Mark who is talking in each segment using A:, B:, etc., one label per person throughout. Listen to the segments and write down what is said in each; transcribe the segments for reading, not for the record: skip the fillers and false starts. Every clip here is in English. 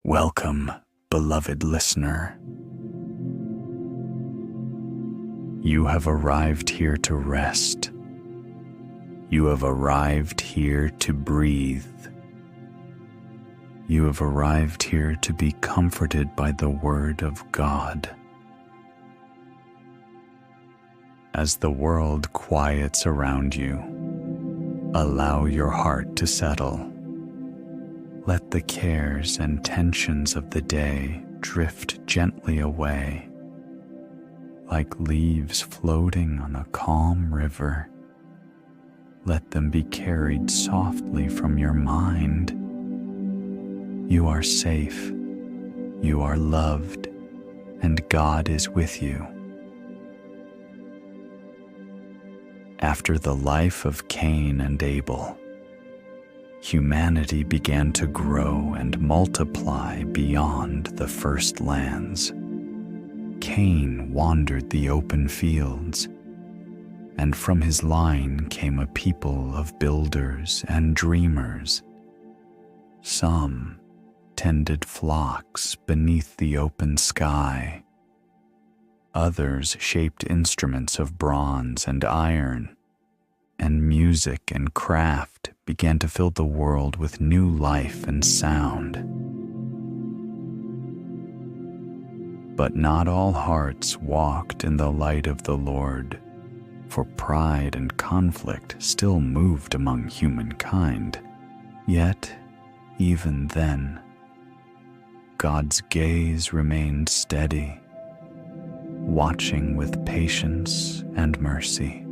A: Welcome, beloved listener. You have arrived here to rest. You have arrived here to breathe. You have arrived here to be comforted by the Word of God. As the world quiets around you, allow your heart to settle. Let the cares and tensions of the day drift gently away, like leaves floating on a calm river. Let them be carried softly from your mind. You are safe, you are loved, and God is with you. After the life of Cain and Abel, humanity began to grow and multiply beyond the first lands. Cain wandered the open fields, and from his line came a people of builders and dreamers. Some tended flocks beneath the open sky. Others shaped instruments of bronze and iron, and music and craft began to fill the world with new life and sound. But not all hearts walked in the light of the Lord, for pride and conflict still moved among humankind. Yet, even then, God's gaze remained steady, watching with patience and mercy.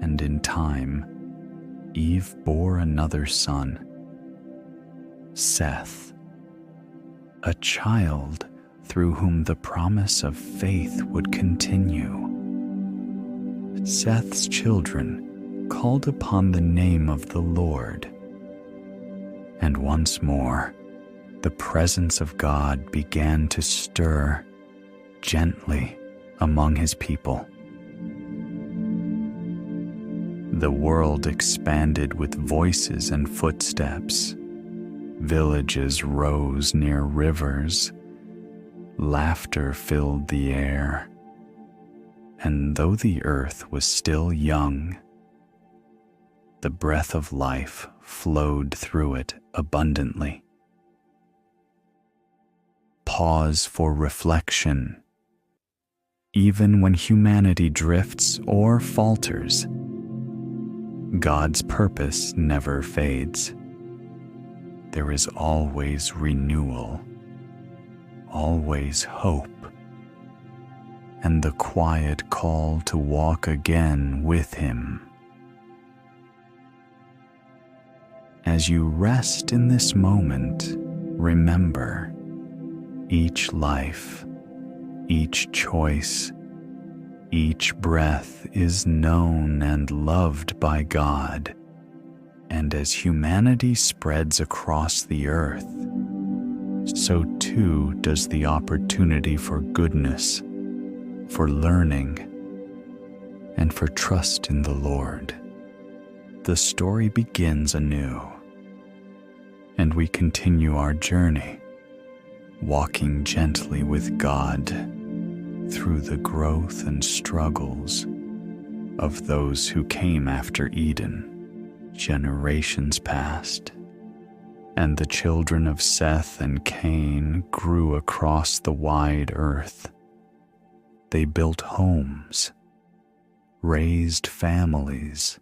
A: And in time, Eve bore another son, Seth, a child through whom the promise of faith would continue. Seth's children called upon the name of the Lord, and once more, the presence of God began to stir gently among his people. The world expanded with voices and footsteps. Villages rose near rivers. Laughter filled the air. And though the earth was still young, the breath of life flowed through it abundantly. Pause for reflection. Even when humanity drifts or falters, God's purpose never fades. There is always renewal, always hope, and the quiet call to walk again with Him. As you rest in this moment, remember, each life, each choice, each breath is known and loved by God, and as humanity spreads across the earth, so too does the opportunity for goodness, for learning, and for trust in the Lord. The story begins anew, and we continue our journey, walking gently with God through the growth and struggles of those who came after Eden. Generations passed, and the children of Seth and Cain grew across the wide earth. They built homes, raised families,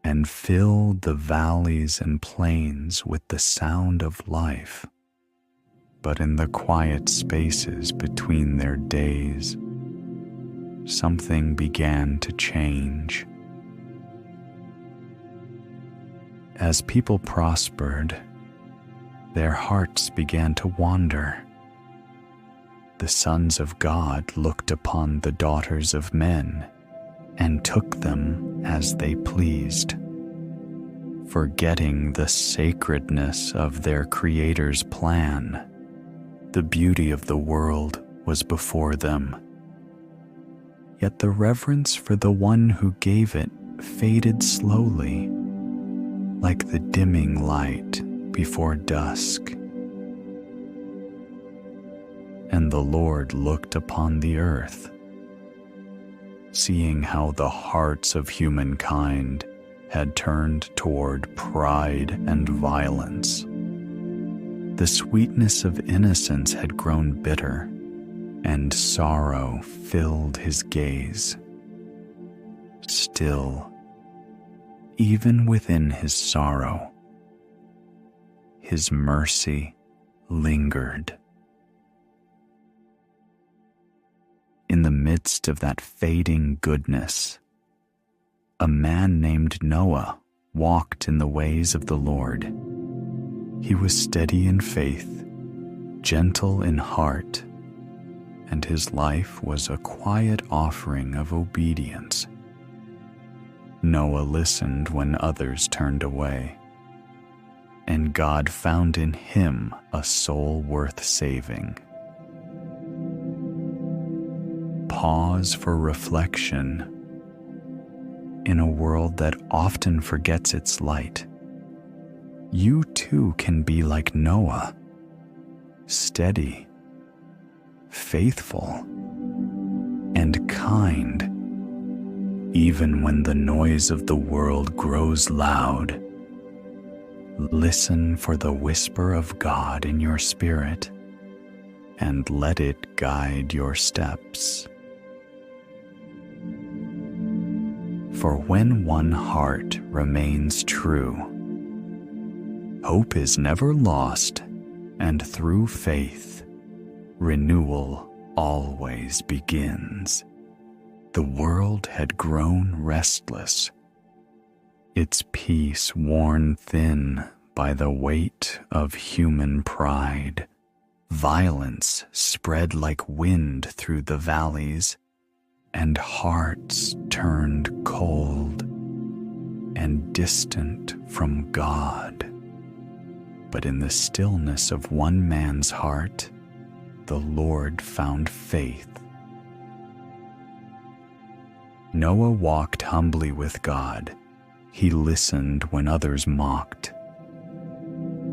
A: and filled the valleys and plains with the sound of life. But in the quiet spaces between their days, something began to change. As people prospered, their hearts began to wander. The sons of God looked upon the daughters of men and took them as they pleased, forgetting the sacredness of their Creator's plan. The beauty of the world was before them, yet the reverence for the one who gave it faded slowly, like the dimming light before dusk. And the Lord looked upon the earth, seeing how the hearts of humankind had turned toward pride and violence. The sweetness of innocence had grown bitter, and sorrow filled his gaze. Still, even within his sorrow, his mercy lingered. In the midst of that fading goodness, a man named Noah walked in the ways of the Lord. He was steady in faith, gentle in heart, and his life was a quiet offering of obedience. Noah listened when others turned away, and God found in him a soul worth saving. Pause for reflection. In a world that often forgets its light, you too can be like Noah, steady, faithful, and kind, even when the noise of the world grows loud. Listen for the whisper of God in your spirit, and let it guide your steps. For when one heart remains true, hope is never lost, and through faith, renewal always begins. The world had grown restless, its peace worn thin by the weight of human pride. Violence spread like wind through the valleys, and hearts turned cold and distant from God. But in the stillness of one man's heart, the Lord found faith. Noah walked humbly with God. He listened when others mocked.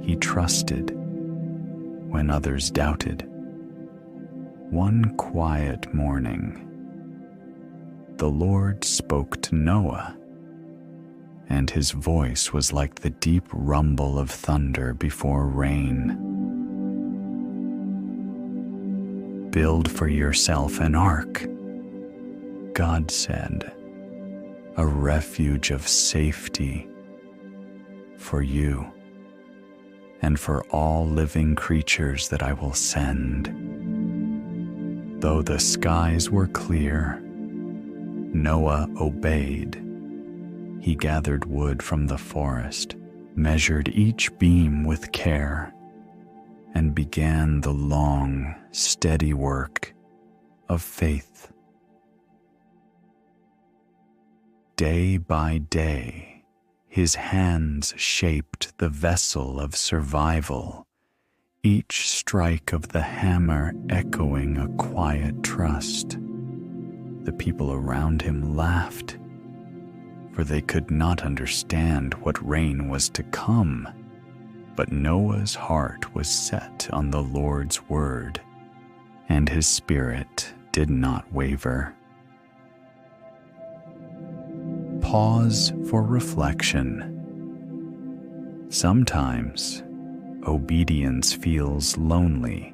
A: He trusted when others doubted. One quiet morning, the Lord spoke to Noah, and his voice was like the deep rumble of thunder before rain. Build for yourself an ark, God said, a refuge of safety for you and for all living creatures that I will send. Though the skies were clear, Noah obeyed. He gathered wood from the forest, measured each beam with care, and began the long, steady work of faith. Day by day, his hands shaped the vessel of survival, each strike of the hammer echoing a quiet trust. The people around him laughed, for they could not understand what rain was to come. But Noah's heart was set on the Lord's word, and his spirit did not waver. Pause for reflection. Sometimes obedience feels lonely,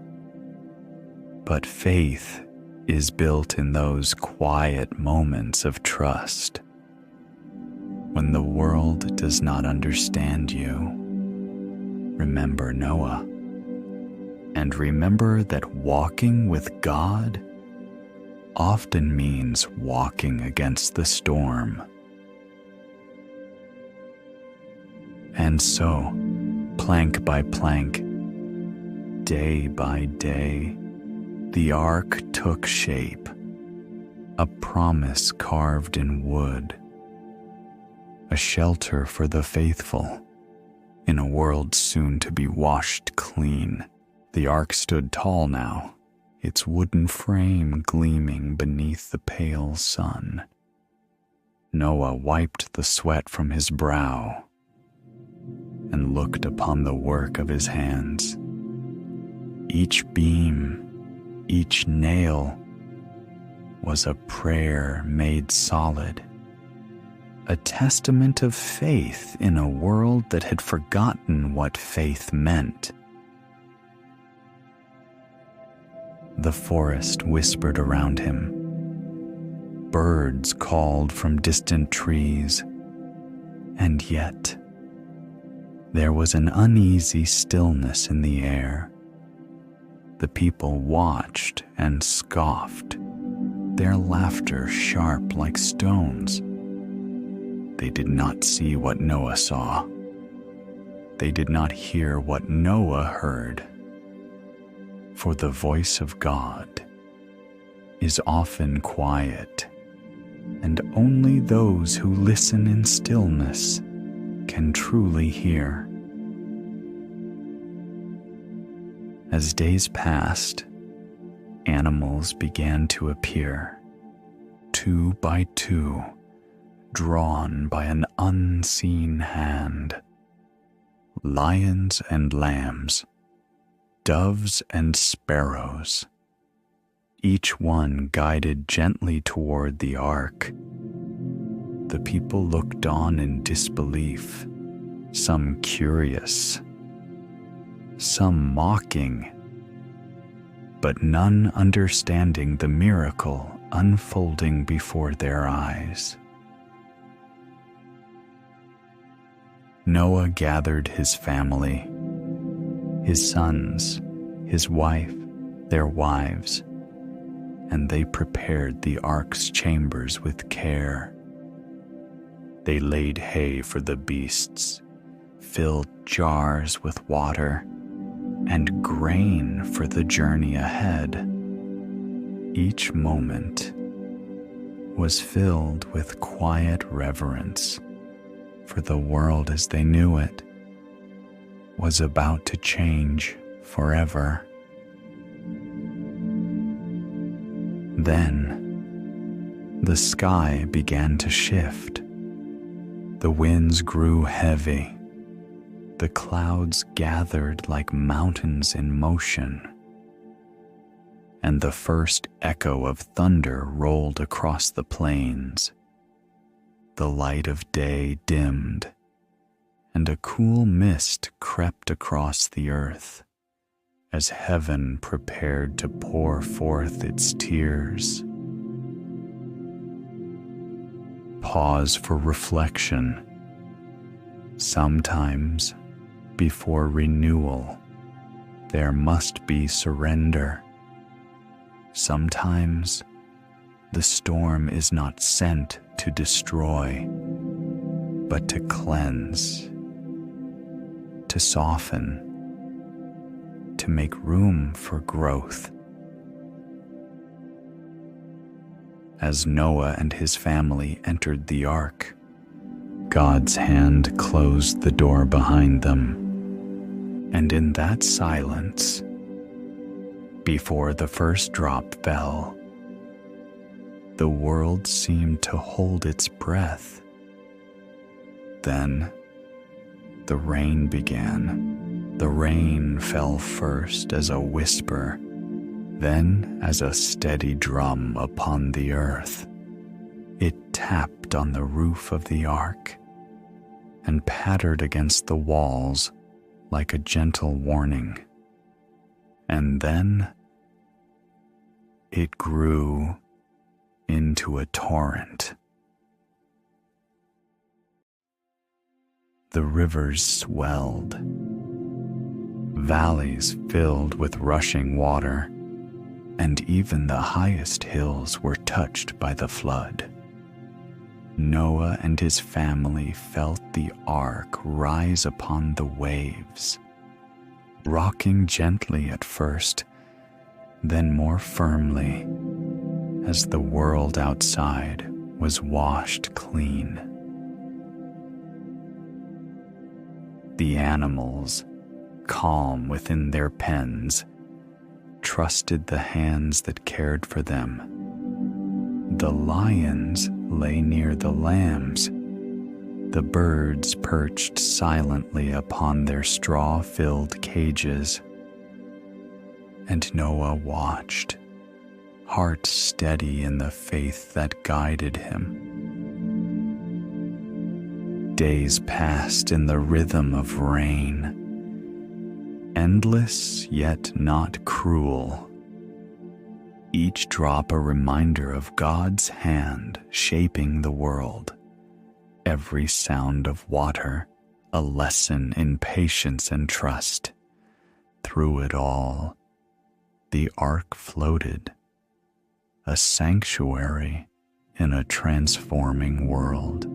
A: but faith is built in those quiet moments of trust. When the world does not understand you, remember Noah, and remember that walking with God often means walking against the storm. And so, plank by plank, day by day, the ark took shape, a promise carved in wood, a shelter for the faithful in a world soon to be washed clean. The ark stood tall now, its wooden frame gleaming beneath the pale sun. Noah wiped the sweat from his brow. and looked upon the work of his hands. Each beam, each nail was a prayer made solid, a testament of faith in a world that had forgotten what faith meant. The forest whispered around him. Birds called from distant trees, and yet there was an uneasy stillness in the air. The people watched and scoffed, their laughter sharp like stones. They did not see what Noah saw. They did not hear what Noah heard. For the voice of God is often quiet, and only those who listen in stillness can truly hear. As days passed, animals began to appear, 2 by 2, drawn by an unseen hand. Lions and lambs, doves and sparrows, each one guided gently toward the ark. The people looked on in disbelief, some curious, some mocking, but none understanding the miracle unfolding before their eyes. Noah gathered his family, his sons, his wife, their wives, and they prepared the ark's chambers with care. They laid hay for the beasts, filled jars with water, and grain for the journey ahead. Each moment was filled with quiet reverence, for the world as they knew it was about to change forever. Then the sky began to shift. The winds grew heavy. The clouds gathered like mountains in motion, and the first echo of thunder rolled across the plains. The light of day dimmed, and a cool mist crept across the earth as heaven prepared to pour forth its tears. Pause for reflection. Sometimes, before renewal, there must be surrender. Sometimes, the storm is not sent to destroy, but to cleanse, to soften, to make room for growth. As Noah and his family entered the ark, God's hand closed the door behind them, and in that silence, before the first drop fell, the world seemed to hold its breath. Then the rain began. The rain fell first as a whisper, then as a steady drum upon the earth. It tapped on the roof of the ark and pattered against the walls like a gentle warning. And then it grew into a torrent. The rivers swelled, valleys filled with rushing water, and even the highest hills were touched by the flood. Noah and his family felt the ark rise upon the waves, rocking gently at first, then more firmly, as the world outside was washed clean. The animals, calm within their pens, trusted the hands that cared for them. The lions lay near the lambs. the birds perched silently upon their straw-filled cages, and Noah watched, heart steady in the faith that guided him. Days passed in the rhythm of rain, endless yet not cruel, each drop a reminder of God's hand shaping the world, every sound of water a lesson in patience and trust. Through it all, the ark floated, a sanctuary in a transforming world.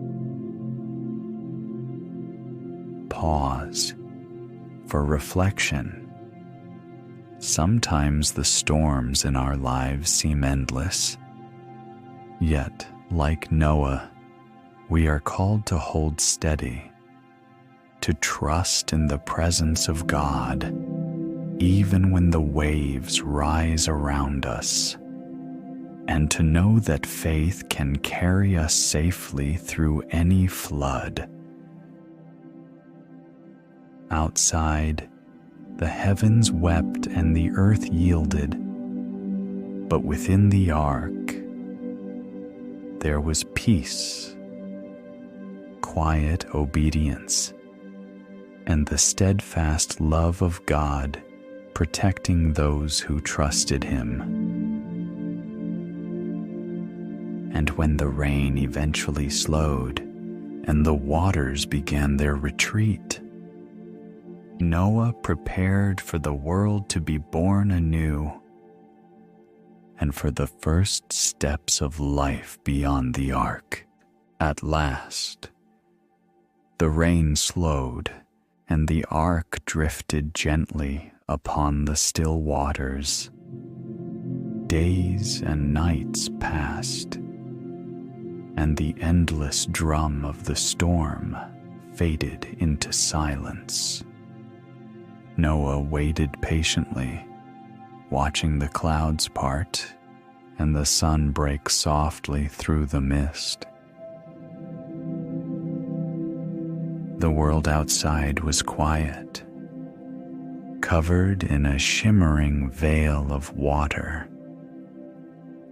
A: Pause for reflection. Sometimes the storms in our lives seem endless, yet, like Noah, we are called to hold steady, to trust in the presence of God, even when the waves rise around us, and to know that faith can carry us safely through any flood. Outside, the heavens wept and the earth yielded, but within the ark, there was peace, quiet obedience, and the steadfast love of God protecting those who trusted Him. And when the rain eventually slowed and the waters began their retreat, Noah prepared for the world to be born anew and for the first steps of life beyond the ark. At last, the rain slowed and the ark drifted gently upon the still waters. Days and nights passed, and the endless drum of the storm faded into silence. Noah waited patiently, watching the clouds part and the sun break softly through the mist. The world outside was quiet, covered in a shimmering veil of water,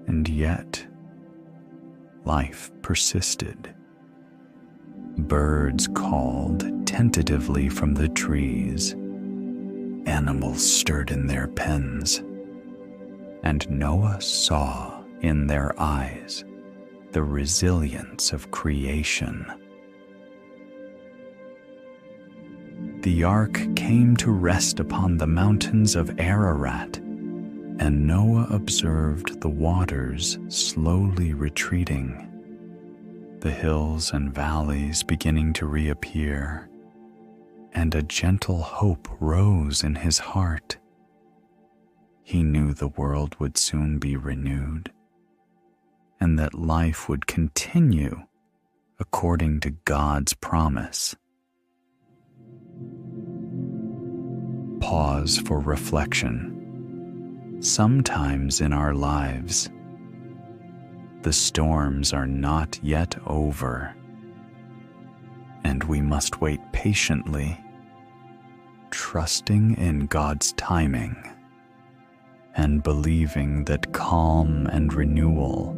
A: and yet life persisted. Birds called tentatively from the trees. Animals stirred in their pens, and Noah saw in their eyes the resilience of creation. The ark came to rest upon the mountains of Ararat, and Noah observed the waters slowly retreating, the hills and valleys beginning to reappear, and a gentle hope rose in his heart. He knew the world would soon be renewed, and that life would continue according to God's promise. Pause for reflection. Sometimes in our lives, the storms are not yet over, and we must wait patiently, trusting in God's timing and believing that calm and renewal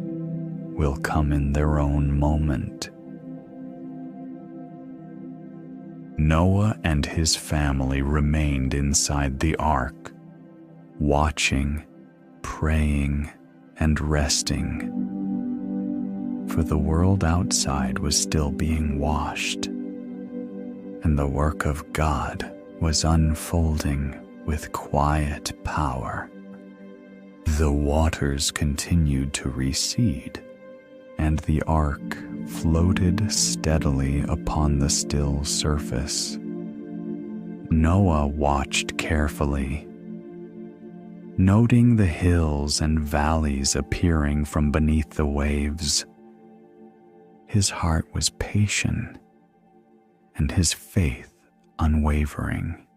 A: will come in their own moment. Noah and his family remained inside the ark, watching, praying, and resting, for the world outside was still being washed, and the work of God was unfolding with quiet power. The waters continued to recede, and the ark floated steadily upon the still surface. Noah watched carefully, noting the hills and valleys appearing from beneath the waves. His heart was patient, and his faith unwavering.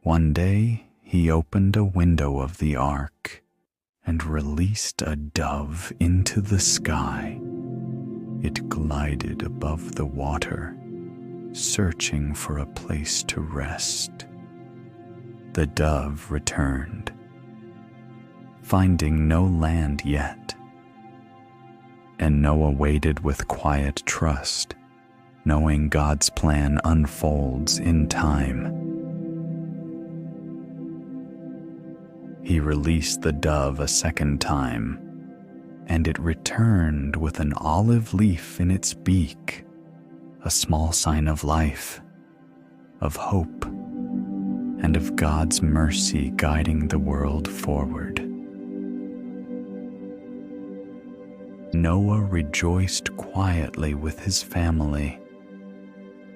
A: One day, he opened a window of the ark and released a dove into the sky. it glided above the water, searching for a place to rest. The dove returned, finding no land yet, and Noah waited with quiet trust, knowing God's plan unfolds in time. He released the dove a second time, and it returned with an olive leaf in its beak, a small sign of life, of hope, and of God's mercy guiding the world forward. Noah rejoiced quietly with his family,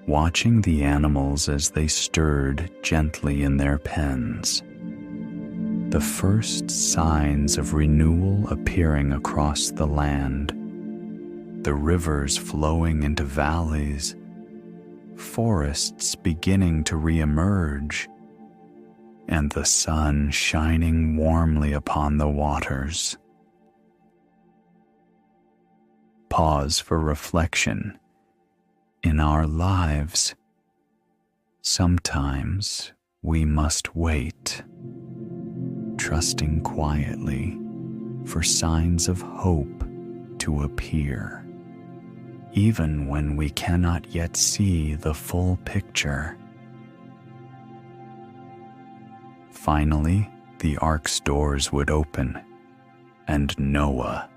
A: watching the animals as they stirred gently in their pens. The first signs of renewal appearing across the land, the rivers flowing into valleys, forests beginning to re-emerge, and the sun shining warmly upon the waters. Pause for reflection. In our lives, sometimes we must wait, trusting quietly for signs of hope to appear, even when we cannot yet see the full picture. Finally, the ark's doors would open, and Noah,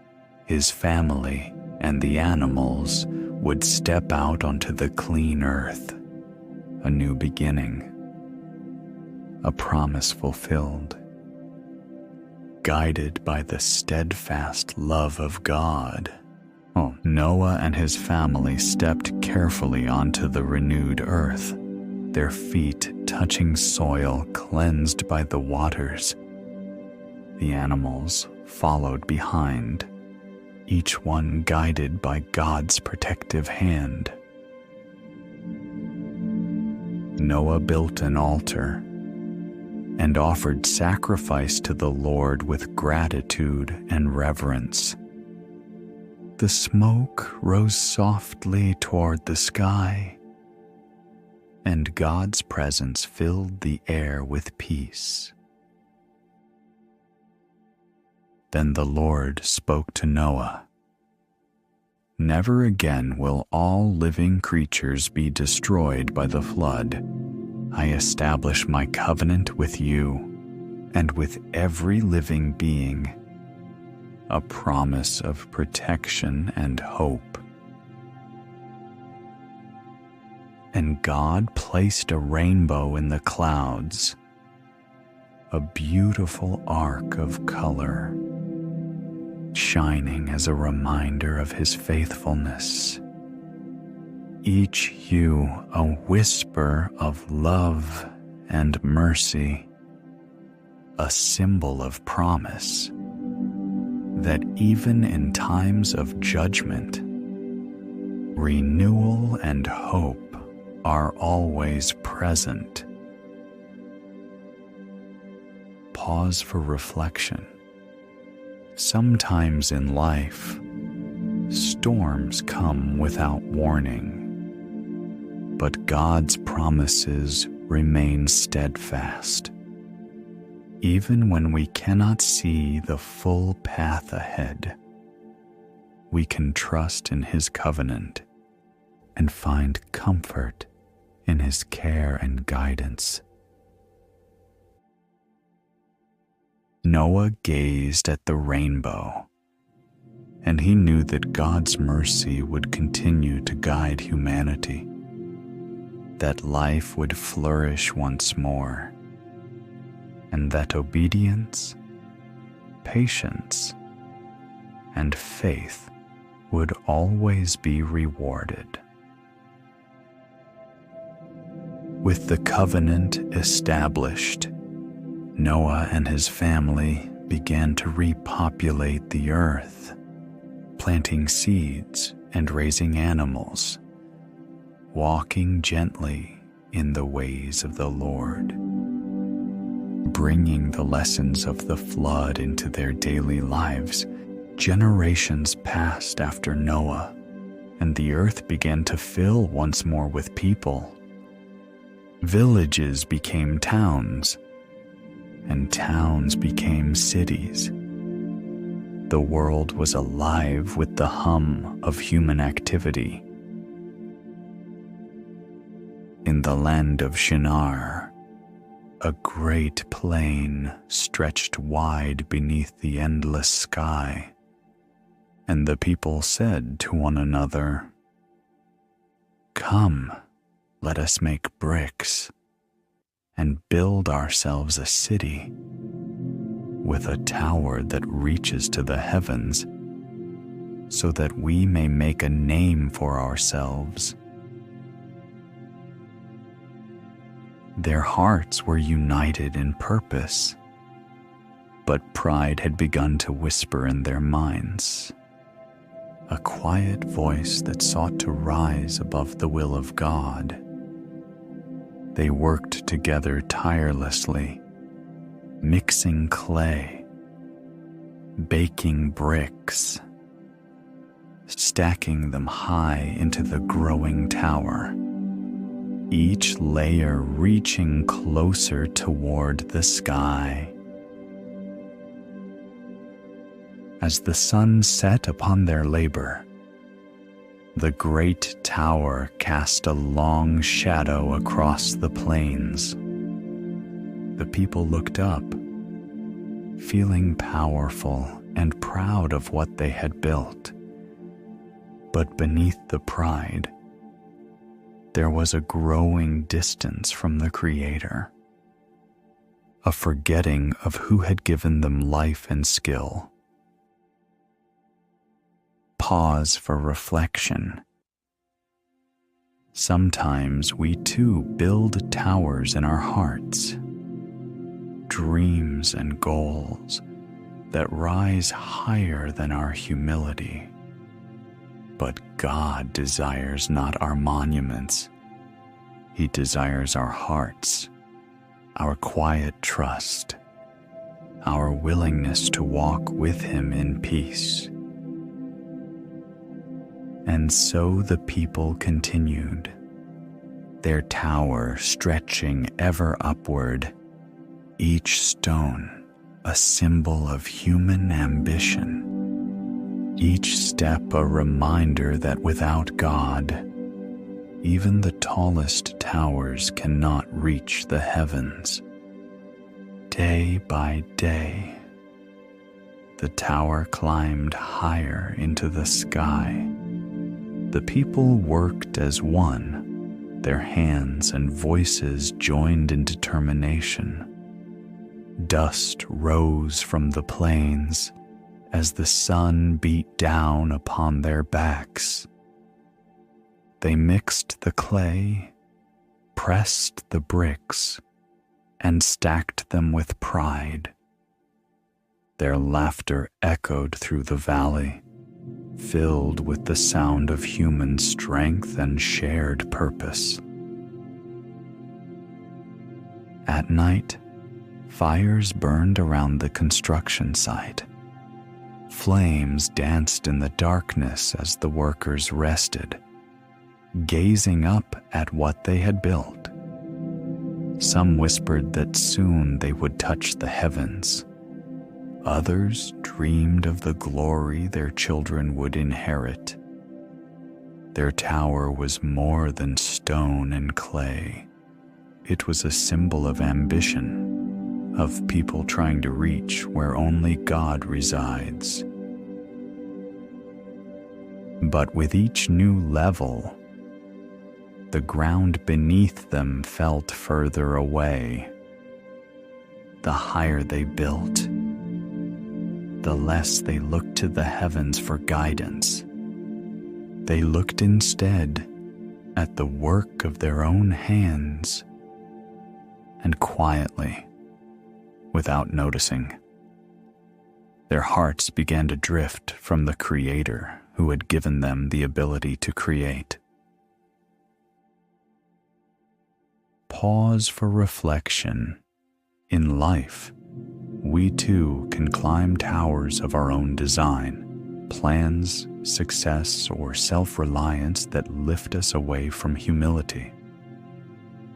A: his family, and the animals would step out onto the clean earth, a new beginning, a promise fulfilled. Guided by the steadfast love of God, Noah and his family stepped carefully onto the renewed earth, their feet touching soil cleansed by the waters. The animals followed behind, each one guided by God's protective hand. Noah built an altar and offered sacrifice to the Lord with gratitude and reverence. The smoke rose softly toward the sky, and God's presence filled the air with peace. Then the Lord spoke to Noah. Never again will all living creatures be destroyed by the flood. I establish my covenant with you and with every living being, a promise of protection and hope. And God placed a rainbow in the clouds, a beautiful arc of color, shining as a reminder of his faithfulness. Each hue a whisper of love and mercy, a symbol of promise that even in times of judgment, renewal and hope are always present. Pause for reflection. Sometimes in life, storms come without warning, but God's promises remain steadfast. Even when we cannot see the full path ahead, we can trust in His covenant and find comfort in His care and guidance. Noah gazed at the rainbow, and he knew that God's mercy would continue to guide humanity, that life would flourish once more, and that obedience, patience, and faith would always be rewarded. With the covenant established, Noah and his family began to repopulate the earth, planting seeds and raising animals, walking gently in the ways of the Lord, bringing the lessons of the flood into their daily lives. Generations passed after Noah, and the earth began to fill once more with people. Villages became towns, and towns became cities. The world was alive with the hum of human activity. In the land of Shinar, a great plain stretched wide beneath the endless sky, and the people said to one another, "Come, let us make bricks and build ourselves a city with a tower that reaches to the heavens, so that we may make a name for ourselves." Their hearts were united in purpose, but pride had begun to whisper in their minds, a quiet voice that sought to rise above the will of God. They worked together tirelessly, mixing clay, baking bricks, stacking them high into the growing tower, each layer reaching closer toward the sky. As the sun set upon their labor, the great tower cast a long shadow across the plains. The people looked up, feeling powerful and proud of what they had built. But beneath the pride, there was a growing distance from the Creator, a forgetting of who had given them life and skill. Pause for reflection. Sometimes we too build towers in our hearts, dreams and goals that rise higher than our humility. But God desires not our monuments. He desires our hearts, our quiet trust, our willingness to walk with Him in peace. And so the people continued, their tower stretching ever upward, each stone a symbol of human ambition, each step a reminder that without God, even the tallest towers cannot reach the heavens. Day by day, the tower climbed higher into the sky. The people worked as one, their hands and voices joined in determination. Dust rose from the plains as the sun beat down upon their backs. They mixed the clay, pressed the bricks, and stacked them with pride. Their laughter echoed through the valley, filled with the sound of human strength and shared purpose. At night, fires burned around the construction site. Flames danced in the darkness as the workers rested, gazing up at what they had built. Some whispered that soon they would touch the heavens. Others dreamed of the glory their children would inherit. Their tower was more than stone and clay. It was a symbol of ambition, of people trying to reach where only God resides. But with each new level, the ground beneath them felt further away. The higher they built, the less they looked to the heavens for guidance. They looked instead at the work of their own hands, and quietly, without noticing, their hearts began to drift from the Creator who had given them the ability to create. Pause for reflection. In life, we too can climb towers of our own design, plans, success, or self-reliance that lift us away from humility.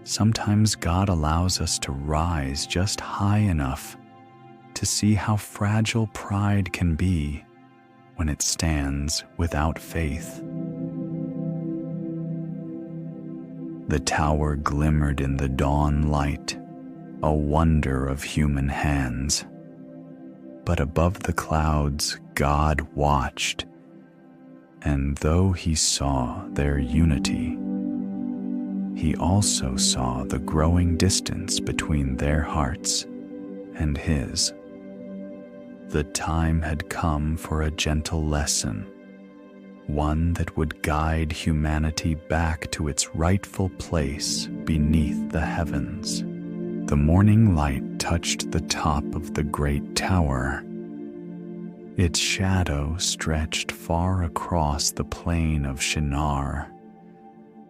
A: Sometimes God allows us to rise just high enough to see how fragile pride can be when it stands without faith. The tower glimmered in the dawn light, a wonder of human hands. But above the clouds, God watched, and though he saw their unity, he also saw the growing distance between their hearts and his. The time had come for a gentle lesson, one that would guide humanity back to its rightful place beneath the heavens. The morning light touched the top of the great tower. Its shadow stretched far across the plain of Shinar,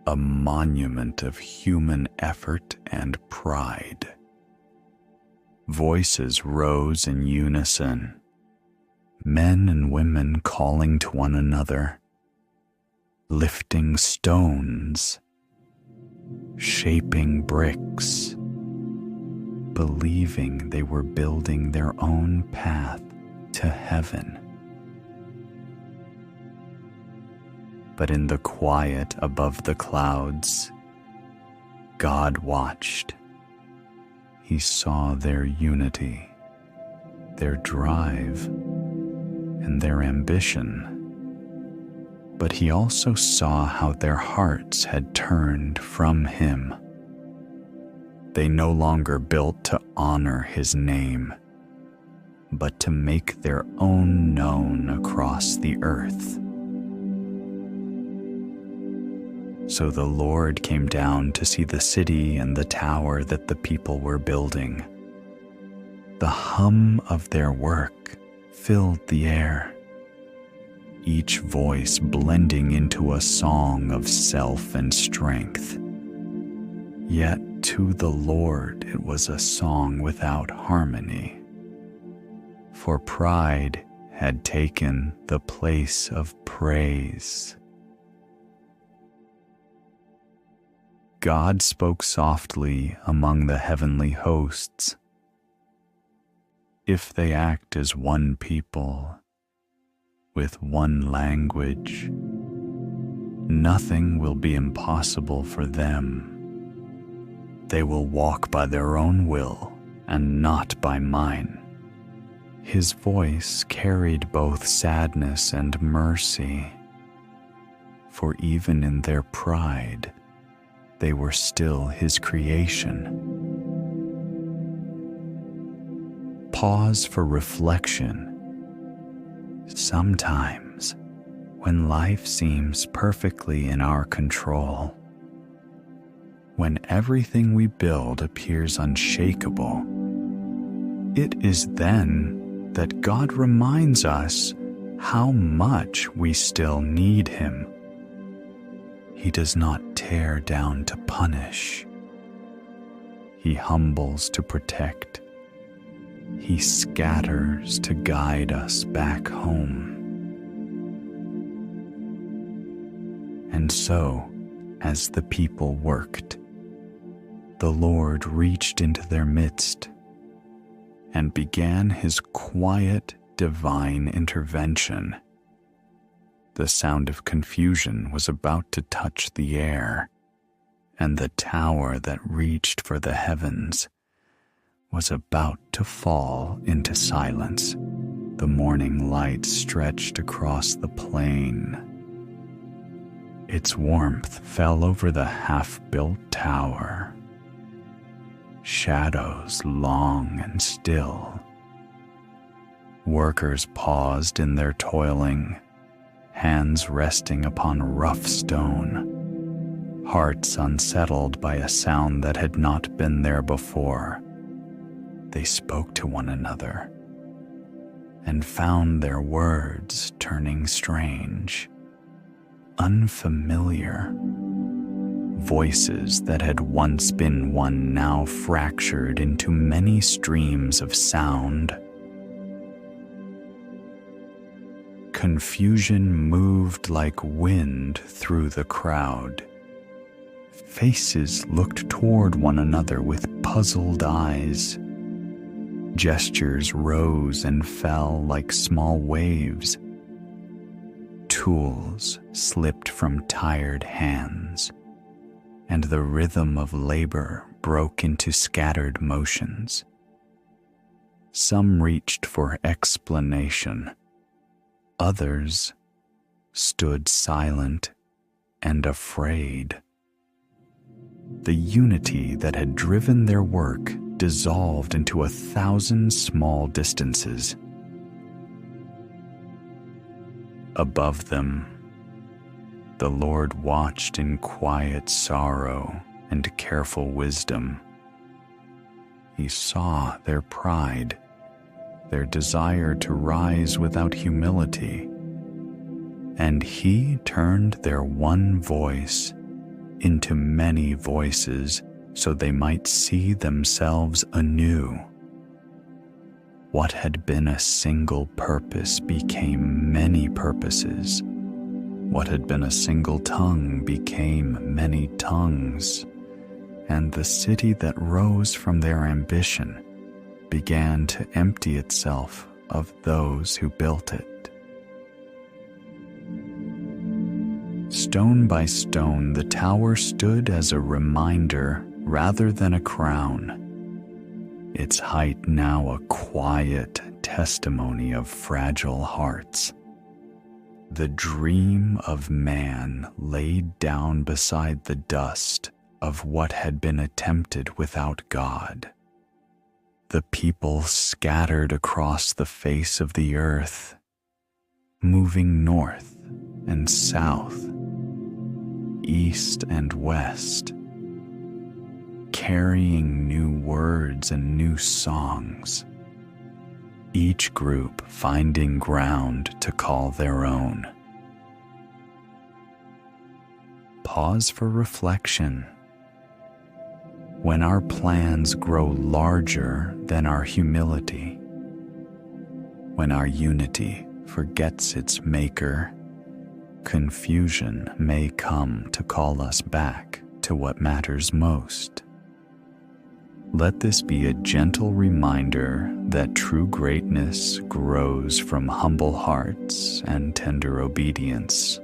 A: a monument of human effort and pride. Voices rose in unison, men and women calling to one another, lifting stones, shaping bricks, believing they were building their own path to heaven. But in the quiet above the clouds, God watched. He saw their unity, their drive, and their ambition. But he also saw how their hearts had turned from him. They no longer built to honor his name, but to make their own known across the earth. So the Lord came down to see the city and the tower that the people were building. The hum of their work filled the air, each voice blending into a song of self and strength. Yet to the Lord it was a song without harmony, for pride had taken the place of praise. God spoke softly among the heavenly hosts. If they act as one people, with one language, nothing will be impossible for them. They will walk by their own will and not by mine. His voice carried both sadness and mercy, for even in their pride, they were still his creation. Pause for reflection. Sometimes, when life seems perfectly in our control, when everything we build appears unshakable, it is then that God reminds us how much we still need him. He does not tear down to punish. He humbles to protect. He scatters to guide us back home. And so, as the people worked, the Lord reached into their midst and began his quiet, divine intervention. The sound of confusion was about to touch the air, and the tower that reached for the heavens was about to fall into silence. The morning light stretched across the plain. Its warmth fell over the half-built tower. Shadows long and still. Workers paused in their toiling, hands resting upon rough stone, hearts unsettled by a sound that had not been there before. They spoke to one another and found their words turning strange, unfamiliar. Voices that had once been one now fractured into many streams of sound. Confusion moved like wind through the crowd. Faces looked toward one another with puzzled eyes. Gestures rose and fell like small waves. Tools slipped from tired hands, and the rhythm of labor broke into scattered motions. Some reached for explanation. Others stood silent and afraid. The unity that had driven their work dissolved into 1,000 small distances. Above them, the Lord watched in quiet sorrow and careful wisdom. He saw their pride, their desire to rise without humility, and He turned their one voice into many voices so they might see themselves anew. What had been a single purpose became many purposes. What had been a single tongue became many tongues, and the city that rose from their ambition began to empty itself of those who built it. Stone by stone, the tower stood as a reminder rather than a crown. Its height now a quiet testimony of fragile hearts. The dream of man laid down beside the dust of what had been attempted without God. The people scattered across the face of the earth, moving north and south, east and west, carrying new words and new songs, each group finding ground to call their own. Pause for reflection. When our plans grow larger than our humility, when our unity forgets its maker, confusion may come to call us back to what matters most. Let this be a gentle reminder that true greatness grows from humble hearts and tender obedience.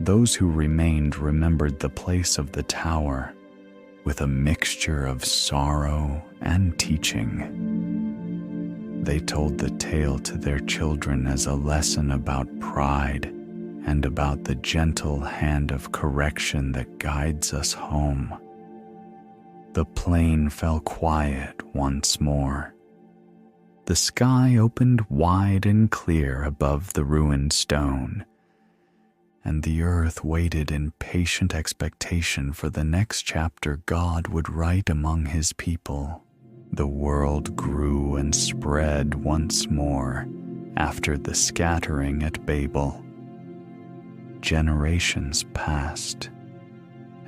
A: Those who remained remembered the place of the tower with a mixture of sorrow and teaching. They told the tale to their children as a lesson about pride and about the gentle hand of correction that guides us home. The plain fell quiet once more. The sky opened wide and clear above the ruined stone, and the earth waited in patient expectation for the next chapter God would write among His people. The world grew and spread once more after the scattering at Babel. Generations passed,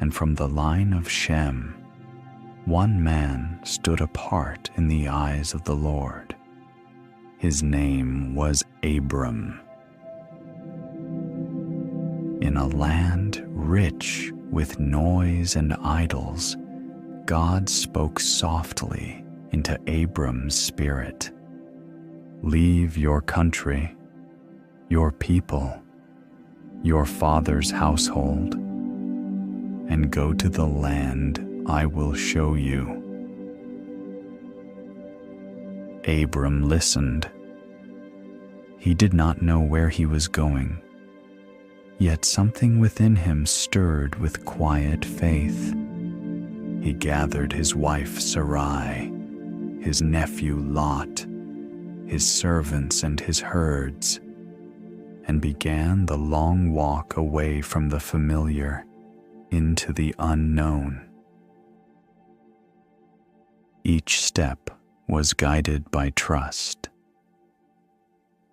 A: and from the line of Shem, one man stood apart in the eyes of the Lord. His name was Abram. In a land rich with noise and idols, God spoke softly into Abram's spirit. Leave your country, your people, your father's household, and go to the land I will show you. Abram listened. He did not know where he was going, yet something within him stirred with quiet faith. He gathered his wife Sarai, his nephew Lot, his servants and his herds, and began the long walk away from the familiar into the unknown. Each step was guided by trust.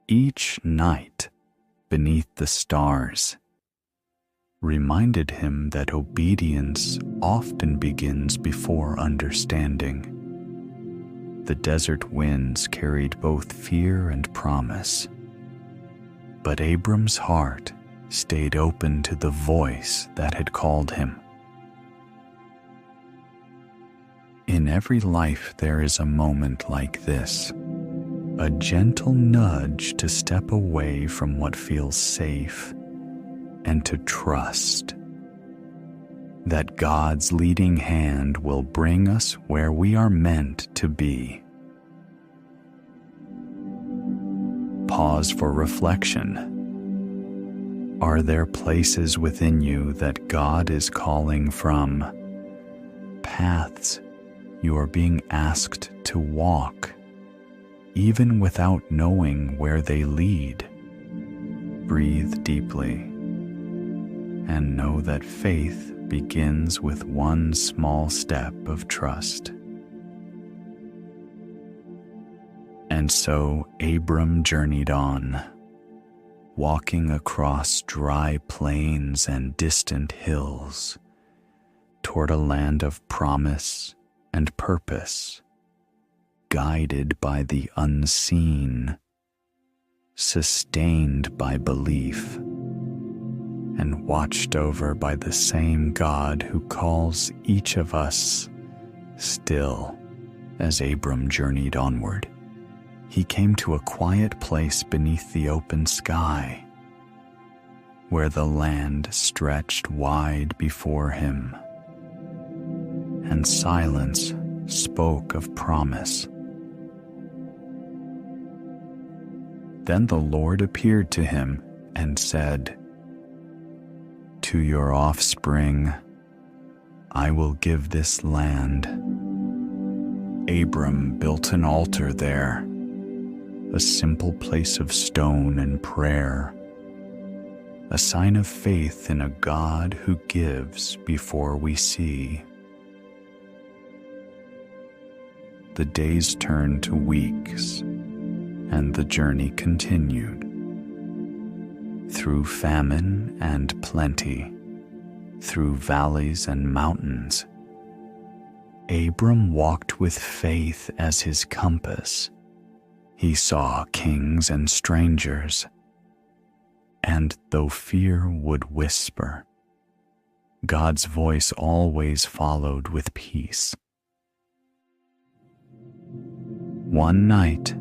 A: Each night, beneath the stars, reminded him that obedience often begins before understanding. The desert winds carried both fear and promise. But Abram's heart stayed open to the voice that had called him. In every life there is a moment like this, a gentle nudge to step away from what feels safe and to trust that God's leading hand will bring us where we are meant to be. Pause for reflection. Are there places within you that God is calling from? Paths you are being asked to walk, even without knowing where they lead? Breathe deeply and know that faith begins with one small step of trust. And so Abram journeyed on, walking across dry plains and distant hills, toward a land of promise and purpose, guided by the unseen, sustained by belief, and watched over by the same God who calls each of us still. As Abram journeyed onward, he came to a quiet place beneath the open sky, where the land stretched wide before him, and silence spoke of promise. Then the Lord appeared to him and said, "To your offspring I will give this land." Abram built an altar there, a simple place of stone and prayer, a sign of faith in a God who gives before we see. The days turned to weeks, and the journey continued. Through famine and plenty, through valleys and mountains, Abram walked with faith as his compass. He saw kings and strangers, and though fear would whisper, God's voice always followed with peace. One night,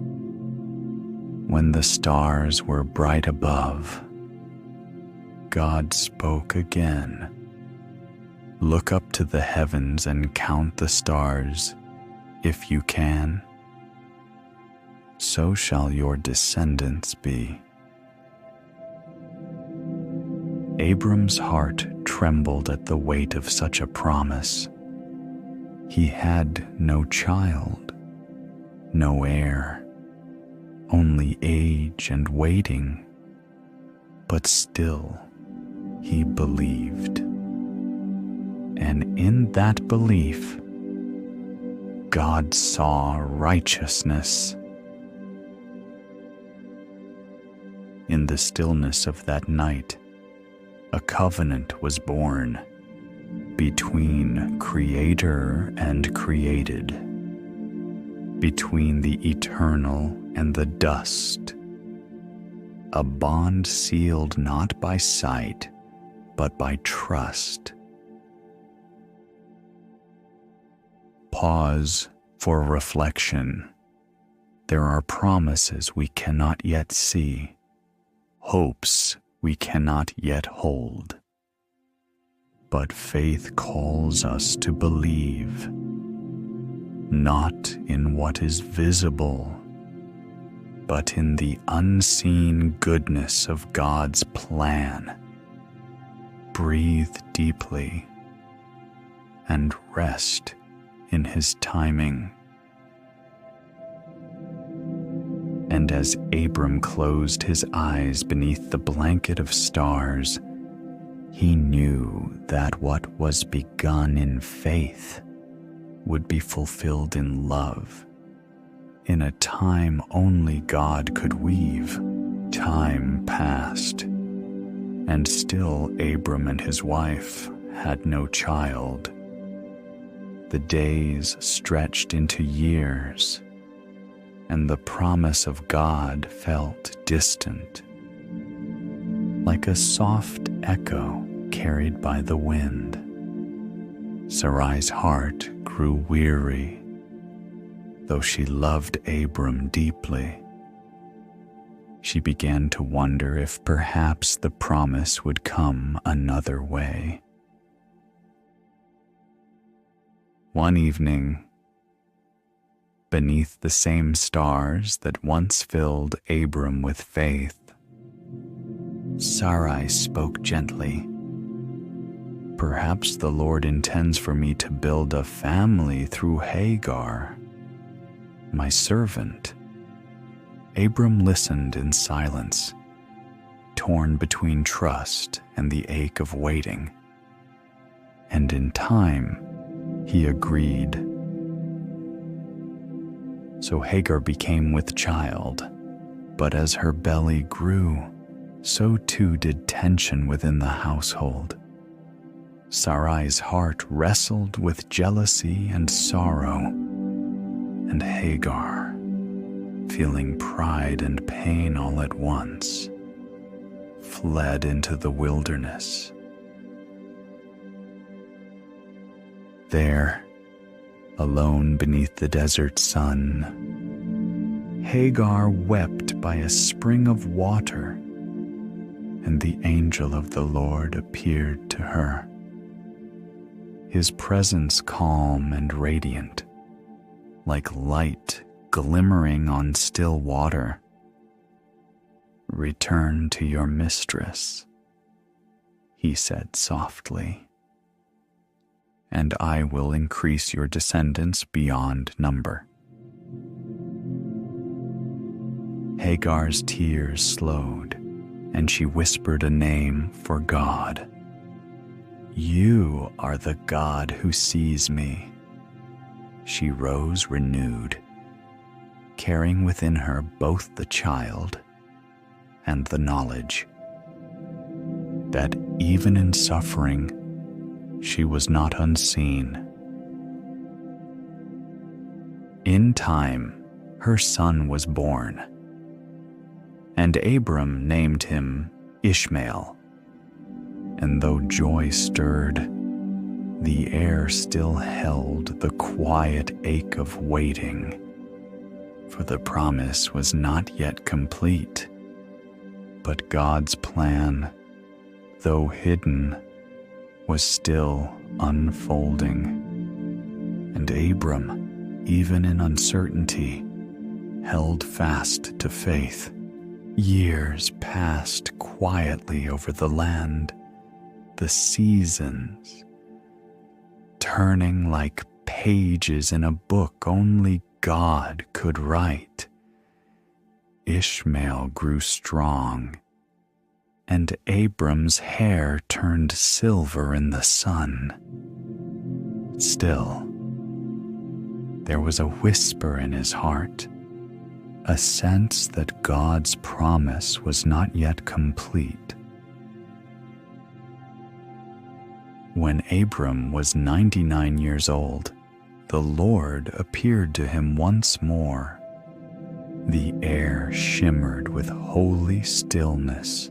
A: when the stars were bright above, God spoke again. "Look up to the heavens and count the stars, if you can. So shall your descendants be." Abram's heart trembled at the weight of such a promise. He had no child, no heir, only age and waiting, but still he believed. And in that belief, God saw righteousness. In the stillness of that night, a covenant was born between Creator and created, between the eternal and the dust, a bond sealed not by sight, but by trust. Pause for reflection. There are promises we cannot yet see, hopes we cannot yet hold. But faith calls us to believe, not in what is visible, but in the unseen goodness of God's plan. Breathe deeply and rest in His timing. And as Abram closed his eyes beneath the blanket of stars, he knew that what was begun in faith would be fulfilled in love, in a time only God could weave. Time passed, and still Abram and his wife had no child. The days stretched into years, and the promise of God felt distant, like a soft echo carried by the wind. Sarai's heart grew weary, though she loved Abram deeply. She began to wonder if perhaps the promise would come another way. One evening, beneath the same stars that once filled Abram with faith, Sarai spoke gently. "Perhaps the Lord intends for me to build a family through Hagar, my servant." Abram listened in silence, torn between trust and the ache of waiting. And in time, he agreed. So Hagar became with child, but as her belly grew, so too did tension within the household. Sarai's heart wrestled with jealousy and sorrow, and Hagar, feeling pride and pain all at once, fled into the wilderness. There, alone beneath the desert sun, Hagar wept by a spring of water, and the angel of the Lord appeared to her. His presence calm and radiant, like light glimmering on still water. "Return to your mistress," he said softly, "and I will increase your descendants beyond number." Hagar's tears slowed, and she whispered a name for God. "You are the God who sees me." She rose renewed, carrying within her both the child and the knowledge that even in suffering, she was not unseen. In time, her son was born, and Abram named him Ishmael. And though joy stirred, the air still held the quiet ache of waiting, for the promise was not yet complete. But God's plan, though hidden, was still unfolding. And Abram, even in uncertainty, held fast to faith. Years passed quietly over the land, the seasons turning like pages in a book only God could write. Ishmael grew strong, and Abram's hair turned silver in the sun. Still, there was a whisper in his heart, a sense that God's promise was not yet complete. When Abram was 99 years old, the Lord appeared to him once more. The air shimmered with holy stillness,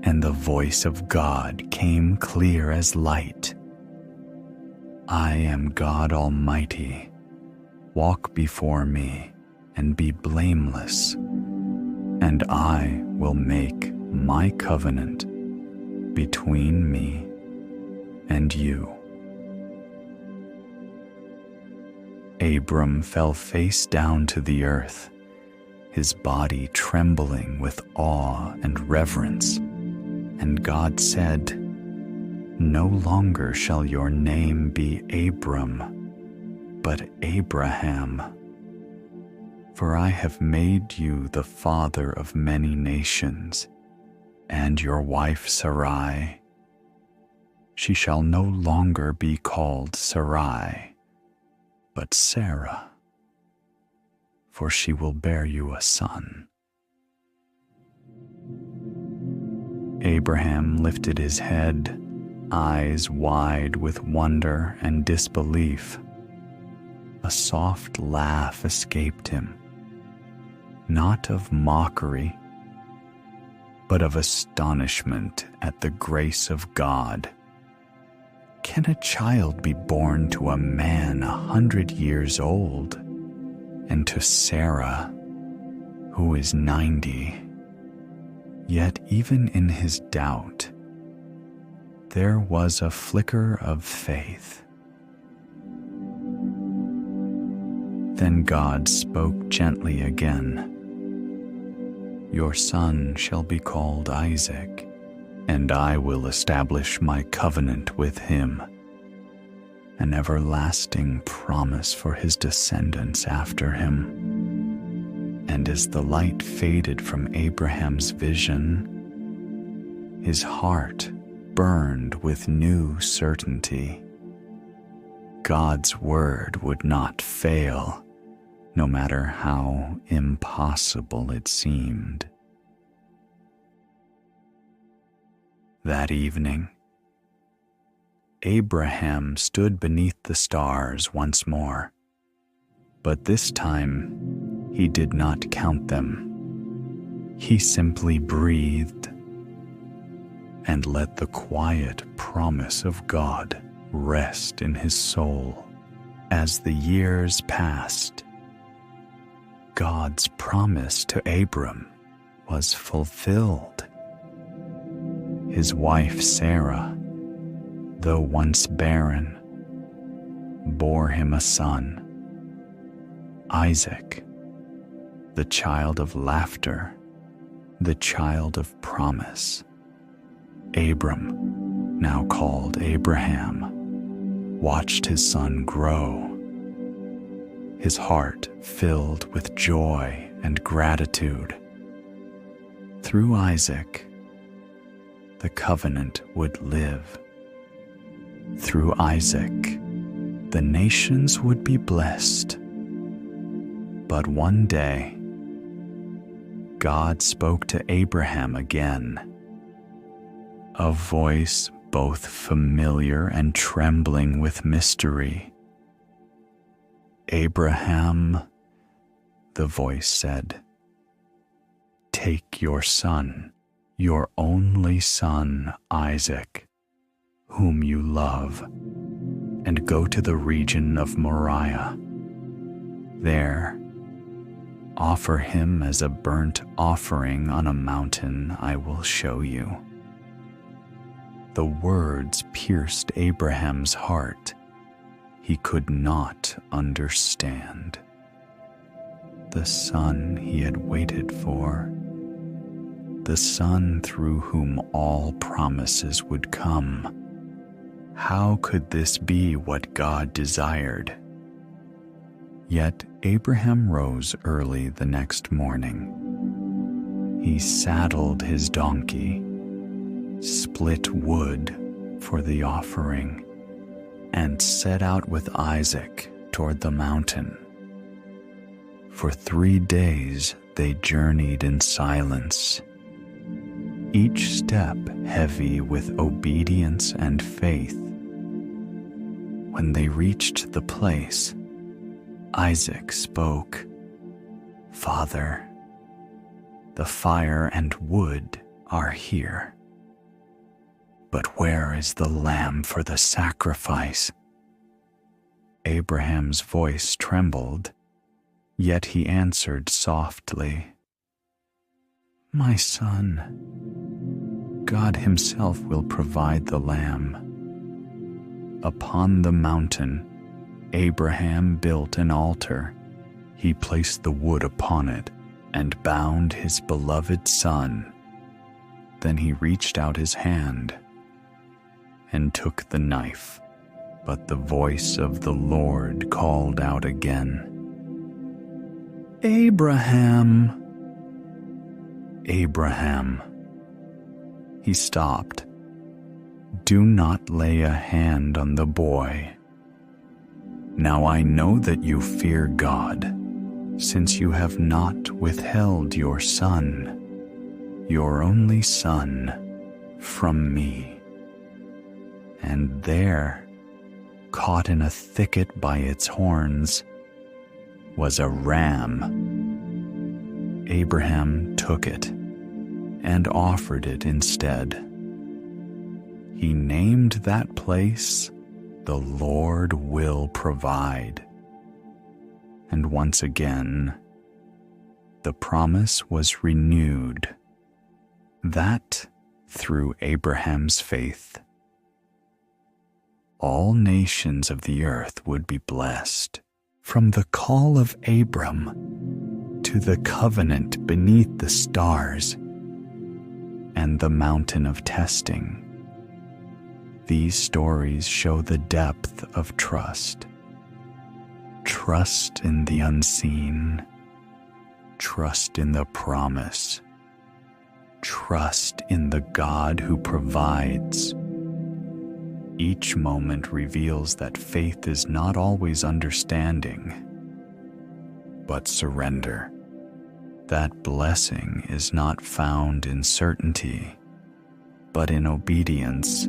A: and the voice of God came clear as light. "I am God Almighty. Walk before me and be blameless, and I will make my covenant between me and you." Abram fell face down to the earth, his body trembling with awe and reverence, and God said, "No longer shall your name be Abram, but Abraham, for I have made you the father of many nations, and your wife Sarai, she shall no longer be called Sarai, but Sarah, for she will bear you a son." Abraham lifted his head, eyes wide with wonder and disbelief. a soft laugh escaped him, not of mockery, but of astonishment at the grace of God. Can a child be born to a man 100 years old, and to Sarah, who is 90? Yet even in his doubt, there was a flicker of faith. Then God spoke gently again. Your son shall be called Isaac, and I will establish my covenant with him, an everlasting promise for his descendants after him. And as the light faded from Abraham's vision, his heart burned with new certainty. God's word would not fail, no matter how impossible it seemed. That evening, Abraham stood beneath the stars once more, but this time he did not count them. He simply breathed and let the quiet promise of God rest in his soul. As the years passed, God's promise to Abram was fulfilled. His wife Sarah, though once barren, bore him a son, Isaac, the child of laughter, the child of promise. Abram, now called Abraham, watched his son grow, his heart filled with joy and gratitude. Through Isaac, the covenant would live. Through Isaac, the nations would be blessed. But one day, God spoke to Abraham again, a voice both familiar and trembling with mystery. Abraham, the voice said, take your son, your only son, Isaac, whom you love, and go to the region of Moriah. There, offer him as a burnt offering on a mountain I will show you. The words pierced Abraham's heart. He could not understand. The son he had waited for, the son through whom all promises would come. How could this be what God desired? Yet Abraham rose early the next morning. He saddled his donkey, split wood for the offering, and set out with Isaac toward the mountain. For 3 days they journeyed in silence, each step heavy with obedience and faith. When they reached the place, Isaac spoke, Father, the fire and wood are here, but where is the lamb for the sacrifice? Abraham's voice trembled, yet he answered softly, My son, God himself will provide the lamb. Upon the mountain, Abraham built an altar. He placed the wood upon it and bound his beloved son. Then he reached out his hand and took the knife, but the voice of the Lord called out again, Abraham, Abraham. He stopped. Do not lay a hand on the boy. Now I know that you fear God, since you have not withheld your son, your only son, from me. And there, caught in a thicket by its horns, was a ram. Abraham took it and offered it instead. He named that place, "The Lord Will Provide." And once again, the promise was renewed, that through Abraham's faith, all nations of the earth would be blessed, from the call of Abram to the covenant beneath the stars and the mountain of testing. These stories show the depth of trust. Trust in the unseen, trust in the promise, trust in the God who provides. Each moment reveals that faith is not always understanding, but surrender. That blessing is not found in certainty, but in obedience.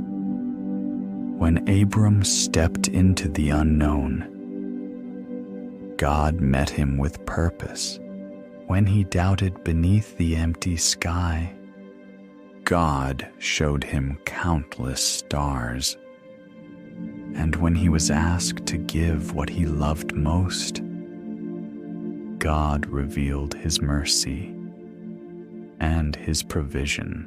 A: When Abram stepped into the unknown, God met him with purpose. When he doubted beneath the empty sky, God showed him countless stars. And when he was asked to give what he loved most, God revealed his mercy and his provision.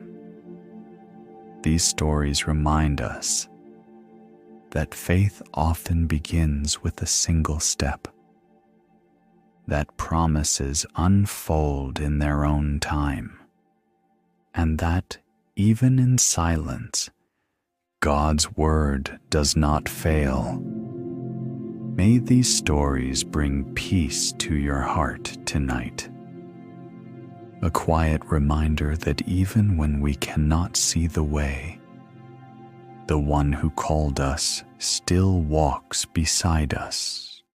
A: These stories remind us that faith often begins with a single step, that promises unfold in their own time, and that even in silence, God's word does not fail. May these stories bring peace to your heart tonight. A quiet reminder that even when we cannot see the way, the one who called us still walks beside us.